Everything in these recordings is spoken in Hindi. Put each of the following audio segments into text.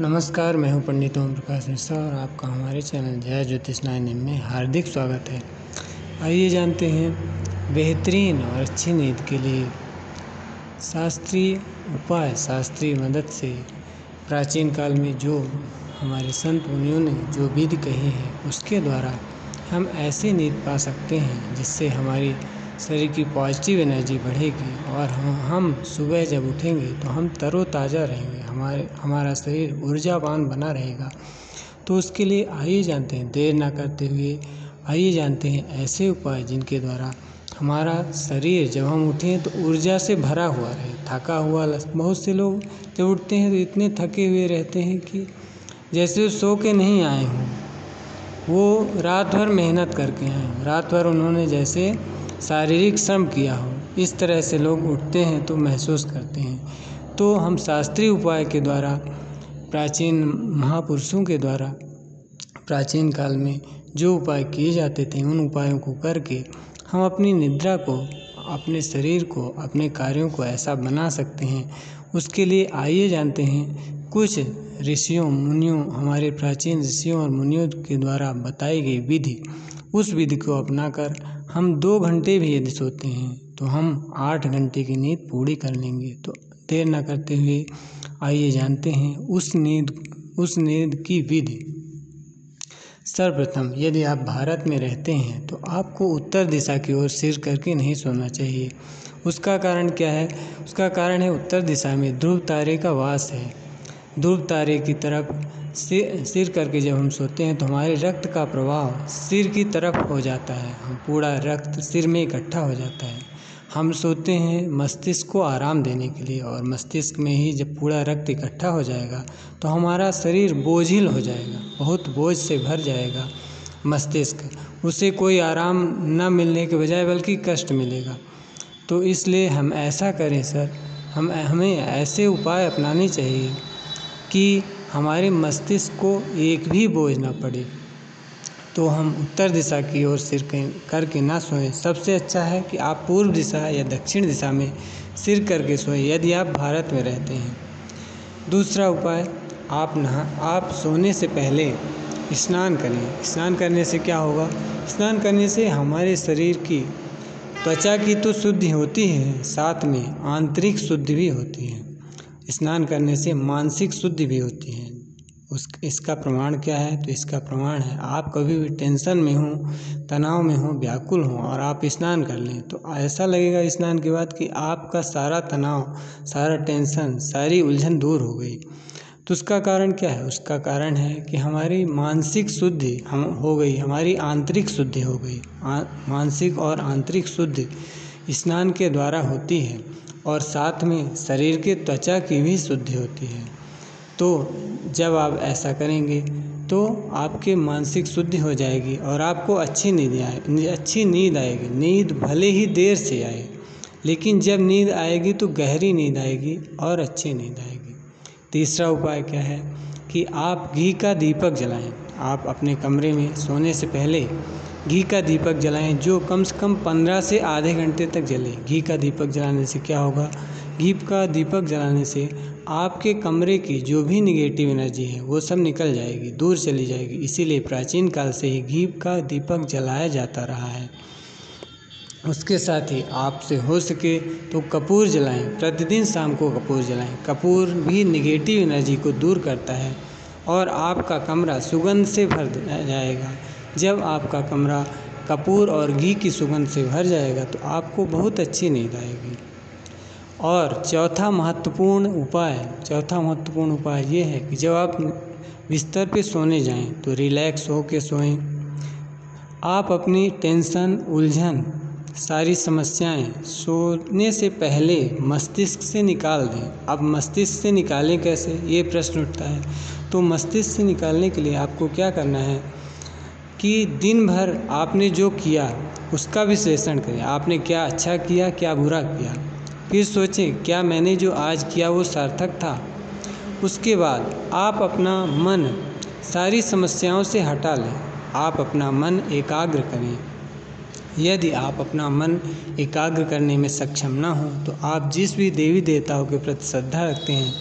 नमस्कार, मैं हूं पंडित ओम प्रकाश मिश्रा और आपका हमारे चैनल जय ज्योतिष 9 में हार्दिक स्वागत है। आइए जानते हैं बेहतरीन और अच्छी नींद के लिए शास्त्रीय उपाय, शास्त्रीय मदद से प्राचीन काल में जो हमारे संत मुनियों ने जो विधि कही है उसके द्वारा हम ऐसी नींद पा सकते हैं जिससे हमारी शरीर की पॉजिटिव एनर्जी बढ़ेगी और हम सुबह जब उठेंगे तो हम तरोताज़ा रहेंगे, हमारा शरीर ऊर्जावान बना रहेगा। तो उसके लिए आइए जानते हैं, देर ना करते हुए आइए जानते हैं ऐसे उपाय जिनके द्वारा हमारा शरीर जब हम उठें तो ऊर्जा से भरा हुआ रहे, थका हुआ। बहुत से लोग जब उठते हैं तो इतने थके हुए रहते हैं कि जैसे सो के नहीं आए हों, वो रात भर मेहनत करके आए हों, रात भर उन्होंने जैसे शारीरिक श्रम किया हो, इस तरह से लोग उठते हैं तो महसूस करते हैं। तो हम शास्त्रीय उपाय के द्वारा, प्राचीन महापुरुषों के द्वारा प्राचीन काल में जो उपाय किए जाते थे उन उपायों को करके हम अपनी निद्रा को, अपने शरीर को, अपने कार्यों को ऐसा बना सकते हैं। उसके लिए आइए जानते हैं कुछ ऋषियों मुनियों, हमारे प्राचीन ऋषियों और मुनियों के द्वारा बताई गई विधि। उस विधि को अपनाकर हम 2 घंटे भी यदि सोते हैं तो हम 8 घंटे की नींद पूरी कर लेंगे। तो देर न करते हुए आइए जानते हैं उस नींद की विधि। सर्वप्रथम यदि आप भारत में रहते हैं तो आपको उत्तर दिशा की ओर सिर करके नहीं सोना चाहिए। उसका कारण क्या है? उसका कारण है उत्तर दिशा में ध्रुव तारे का वास है। ध्रुव तारे की तरफ सिर करके जब हम सोते हैं तो हमारे रक्त का प्रवाह सिर की तरफ हो जाता है, हम पूरा रक्त सिर में इकट्ठा हो जाता है। हम सोते हैं मस्तिष्क को आराम देने के लिए, और मस्तिष्क में ही जब पूरा रक्त इकट्ठा हो जाएगा तो हमारा शरीर बोझिल हो जाएगा, बहुत बोझ से भर जाएगा मस्तिष्क, उसे कोई आराम न मिलने के बजाय बल्कि कष्ट मिलेगा। तो इसलिए हम ऐसा करें सर, हमें ऐसे उपाय अपनाने चाहिए कि हमारे मस्तिष्क को एक भी बोझ ना पड़े। तो हम उत्तर दिशा की ओर सिर करके ना सोएं। सबसे अच्छा है कि आप पूर्व दिशा या दक्षिण दिशा में सिर करके सोएं यदि आप भारत में रहते हैं। दूसरा उपाय, आप सोने से पहले स्नान करें। स्नान करने से क्या होगा? स्नान करने से हमारे शरीर की त्वचा की तो शुद्धि होती है, साथ में आंतरिक शुद्धि भी होती है। स्नान करने से मानसिक शुद्धि भी होती है। इसका प्रमाण क्या है? तो इसका प्रमाण है, आप कभी भी टेंशन में हो, तनाव में हो, व्याकुल हो और आप स्नान कर लें तो ऐसा लगेगा स्नान के बाद कि आपका सारा तनाव, सारा टेंशन, सारी उलझन दूर हो गई। तो उसका कारण क्या है? उसका कारण है कि हमारी मानसिक शुद्धि हो गई, हमारी आंतरिक शुद्धि हो गई। मानसिक और आंतरिक शुद्धि स्नान के द्वारा होती है, और साथ में शरीर के त्वचा की भी शुद्धि होती है। तो जब आप ऐसा करेंगे तो आपके मानसिक शुद्धि हो जाएगी और आपको अच्छी नींद आएगी। नींद भले ही देर से आए, लेकिन जब नींद आएगी तो गहरी नींद आएगी और अच्छी नींद आएगी। तीसरा उपाय क्या है कि आप घी का दीपक जलाएं। आप अपने कमरे में सोने से पहले घी का दीपक जलाएं, जो कम से कम 15 से आधे घंटे तक जले। घी का दीपक जलाने से क्या होगा? घी का दीपक जलाने से आपके कमरे की जो भी निगेटिव एनर्जी है वो सब निकल जाएगी, दूर चली जाएगी। इसीलिए प्राचीन काल से ही घी का दीपक जलाया जाता रहा है। उसके साथ ही आपसे हो सके तो कपूर जलाएं। प्रतिदिन शाम को कपूर जलाएं। कपूर भी निगेटिव एनर्जी को दूर करता है और आपका कमरा सुगंध से भर जाएगा। जब आपका कमरा कपूर और घी की सुगंध से भर जाएगा तो आपको बहुत अच्छी नींद आएगी। और चौथा महत्वपूर्ण उपाय ये है कि जब आप बिस्तर पे सोने जाएं तो रिलैक्स हो के सोएं। आप अपनी टेंशन, उलझन, सारी समस्याएं सोने से पहले मस्तिष्क से निकाल दें। अब मस्तिष्क से निकालें कैसे, ये प्रश्न उठता है। तो मस्तिष्क से निकालने के लिए आपको क्या करना है कि दिन भर आपने जो किया उसका विश्लेषण करें। आपने क्या अच्छा किया, क्या बुरा किया, फिर सोचें क्या मैंने जो आज किया वो सार्थक था। उसके बाद आप अपना मन सारी समस्याओं से हटा लें। आप अपना मन एकाग्र करें। यदि आप अपना मन एकाग्र करने में सक्षम ना हो तो आप जिस भी देवी देवताओं के प्रति श्रद्धा रखते हैं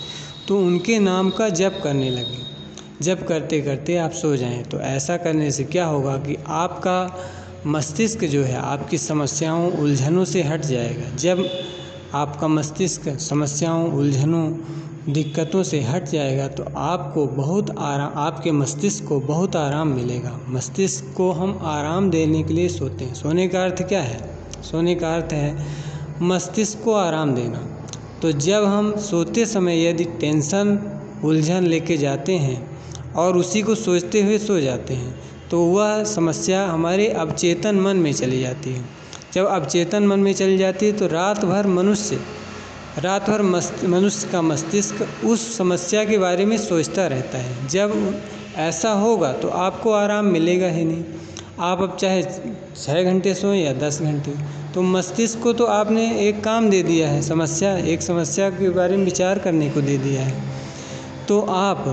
तो उनके नाम का जप करने लगें। जप करते करते आप सो जाएं। तो ऐसा करने से क्या होगा कि आपका मस्तिष्क जो है आपकी समस्याओं उलझनों से हट जाएगा। जब आपका मस्तिष्क समस्याओं उलझनों दिक्कतों से हट जाएगा तो आपको बहुत आराम, आपके मस्तिष्क को बहुत आराम मिलेगा। मस्तिष्क को हम आराम देने के लिए सोते हैं। सोने का अर्थ क्या है? सोने का अर्थ है मस्तिष्क को आराम देना। तो जब हम सोते समय यदि टेंशन उलझन लेके जाते हैं और उसी को सोचते हुए सो जाते हैं तो वह समस्या हमारे अवचेतन मन में चली जाती है। जब अवचेतन मन में चली जाती है तो रात भर मनुष्य का मस्तिष्क उस समस्या के बारे में सोचता रहता है। जब ऐसा होगा तो आपको आराम मिलेगा ही नहीं। आप अब चाहे 6 घंटे सोएं या 10 घंटे, तो मस्तिष्क को तो आपने एक काम दे दिया है, एक समस्या के बारे में विचार करने को दे दिया है। तो आप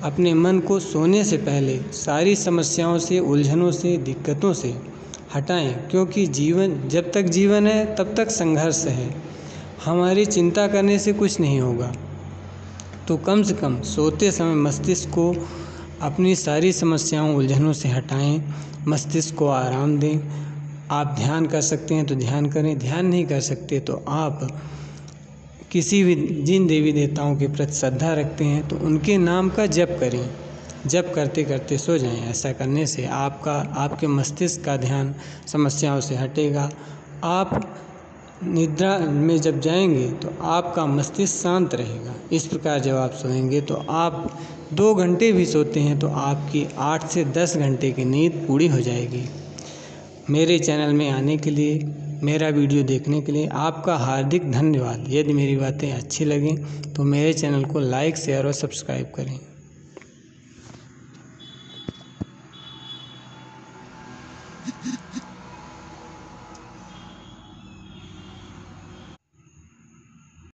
अपने मन को सोने से पहले सारी समस्याओं से, उलझनों से, दिक्कतों से हटाएं, क्योंकि जब तक जीवन है तब तक संघर्ष है। हमारी चिंता करने से कुछ नहीं होगा। तो कम से कम सोते समय मस्तिष्क को अपनी सारी समस्याओं उलझनों से हटाएं, मस्तिष्क को आराम दें। आप ध्यान कर सकते हैं तो ध्यान करें, ध्यान नहीं कर सकते तो आप किसी भी जिन देवी देवताओं के प्रति श्रद्धा रखते हैं तो उनके नाम का जप करें। जप करते करते सो जाएं। ऐसा करने से आपके मस्तिष्क का ध्यान समस्याओं से हटेगा। आप निद्रा में जब जाएंगे तो आपका मस्तिष्क शांत रहेगा। इस प्रकार जब आप सोएंगे तो आप 2 घंटे भी सोते हैं तो आपकी 8 से 10 घंटे की नींद पूरी हो जाएगी। मेरे चैनल में आने के लिए, मेरा वीडियो देखने के लिए आपका हार्दिक धन्यवाद। यदि मेरी बातें अच्छी लगें तो मेरे चैनल को लाइक, शेयर और सब्सक्राइब करें।